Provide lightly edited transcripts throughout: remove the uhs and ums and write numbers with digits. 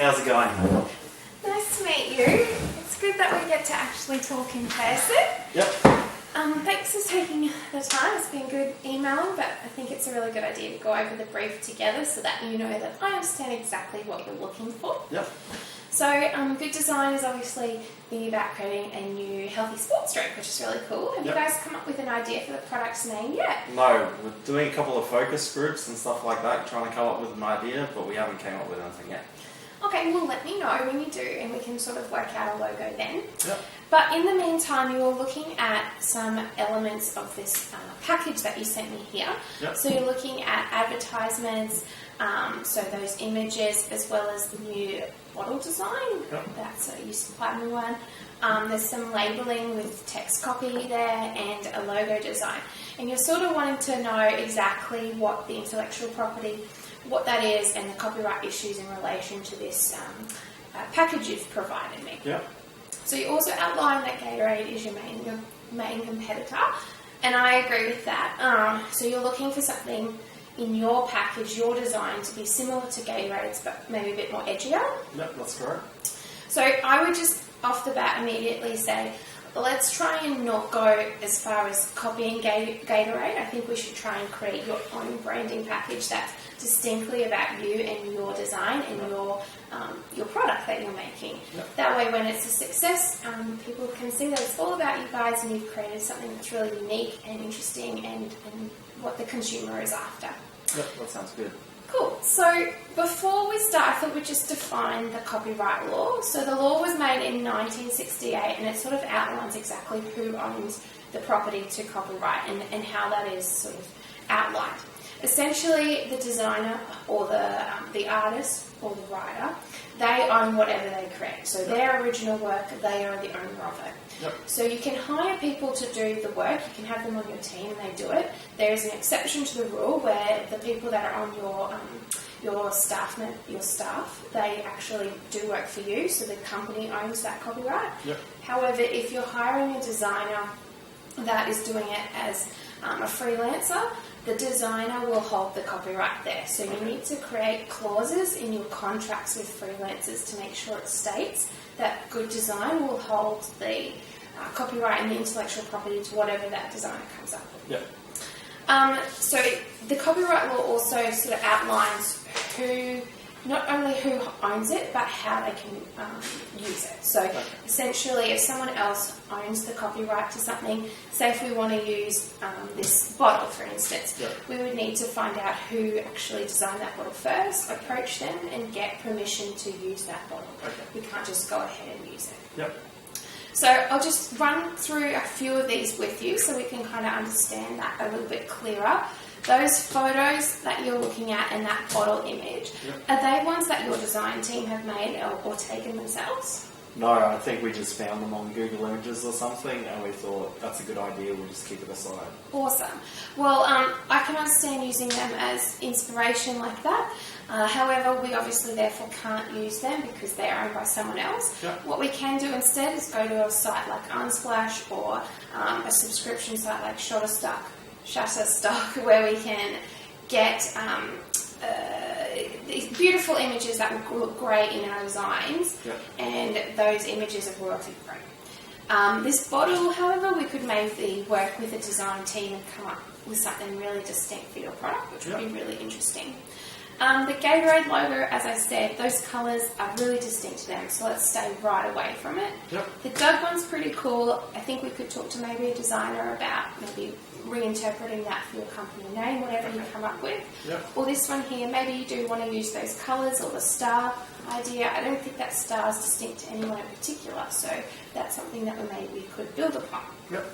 How's it going? Nice to meet you. It's good that we get to actually talk in person. Yep. Thanks for taking the time. It's been good emailing, but I think it's a really good idea to go over the brief together so that you know that I understand exactly what you're looking for. Yep. So, good design is obviously thinking about creating a new healthy sports drink, which is really cool. Have you guys come up with an idea for the product's name yet? No, we're doing a couple of focus groups and stuff like that, trying to come up with an idea, but we haven't came up with anything yet. Okay, well let me know when you do and we can sort of work out a logo then. Yep. But in the meantime, you're looking at some elements of this package that you sent me here. Yep. So you're looking at advertisements, so those images, as well as the new bottle design. Yep. That's you supplied me one. There's some labelling with text copy there and a logo design. And you're sort of wanting to know exactly what the intellectual property, what that is, and the copyright issues in relation to this package you've provided me. Yep. So you also outline that Gatorade is your main competitor, and I agree with that. So you're looking for something in your package, your design, to be similar to Gatorade's, but maybe a bit more edgier. Yep, that's correct. So I would just off the bat immediately say, let's try and not go as far as copying Gatorade. I think we should try and create your own branding package that's distinctly about you and your design and your product that you're making. Yep. That way, when it's a success, people can see that it's all about you guys and you've created something that's really unique and interesting and what the consumer is after. Yep, that sounds good. Cool. So before we start, I thought we'd just define the copyright law. So the law was made in 1968 and it sort of outlines exactly who owns the property to copyright and how that is sort of outlined. Essentially, the designer or the artist or the writer, they own whatever they create. So their original work, they are the owner of it. Yep. So you can hire people to do the work, you can have them on your team and they do it. There is an exception to the rule where the people that are on your staff, they actually do work for you, so the company owns that copyright. Yep. However, if you're hiring a designer that is doing it as a freelancer, the designer will hold the copyright there. So you need to create clauses in your contracts with freelancers to make sure it states that good design will hold the copyright and the intellectual property to whatever that designer comes up with. Yep. So the copyright law also sort of outlines not only who owns it, but how they can use it. So essentially, if someone else owns the copyright to something, say if we want to use this bottle, for instance, we would need to find out who actually designed that bottle first, approach them, and get permission to use that bottle. Okay. We can't just go ahead and use it. Yep. So I'll just run through a few of these with you so we can kind of understand that a little bit clearer. Those photos that you're looking at and that bottle image, are they ones that your design team have made or taken themselves? No, I think we just found them on Google Images or something and we thought that's a good idea, we'll just keep it aside. Awesome. Well, I can understand using them as inspiration like that. However, we obviously therefore can't use them because they're owned by someone else. Yep. What we can do instead is go to a site like Unsplash or a subscription site like Shutterstock, where we can get these beautiful images that would look great in our designs, and those images are royalty free. This bottle, however, we could maybe work with a design team and come up with something really distinct for your product, which would be really interesting. The Gatorade logo, as I said, those colours are really distinct to them, so let's stay right away from it. Yep. The Doug one's pretty cool. I think we could talk to maybe a designer about maybe reinterpreting that for your company name, whatever you come up with. Yep. Or this one here, maybe you do want to use those colours or the star idea. I don't think that star is distinct to anyone in particular, so that's something that we could build upon. Yep.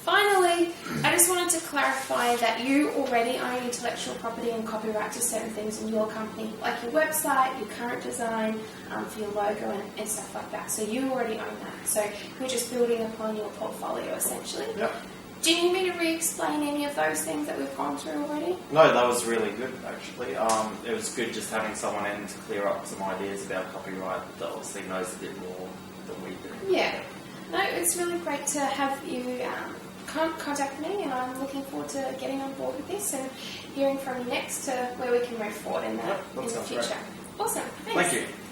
Finally, I just wanted to clarify that you already own intellectual property and copyright to certain things in your company, like your website, your current design, for your logo and stuff like that. So you already own that. So you're just building upon your portfolio, essentially. Yep. Do you need me to re-explain any of those things that we've gone through already? No, that was really good, actually. It was good just having someone in to clear up some ideas about copyright that obviously knows a bit more than we do. Yeah. No, it's really great to have you contact me, and I'm looking forward to getting on board with this and hearing from you next to where we can move forward in the future. Great. Awesome. Thanks. Thank you.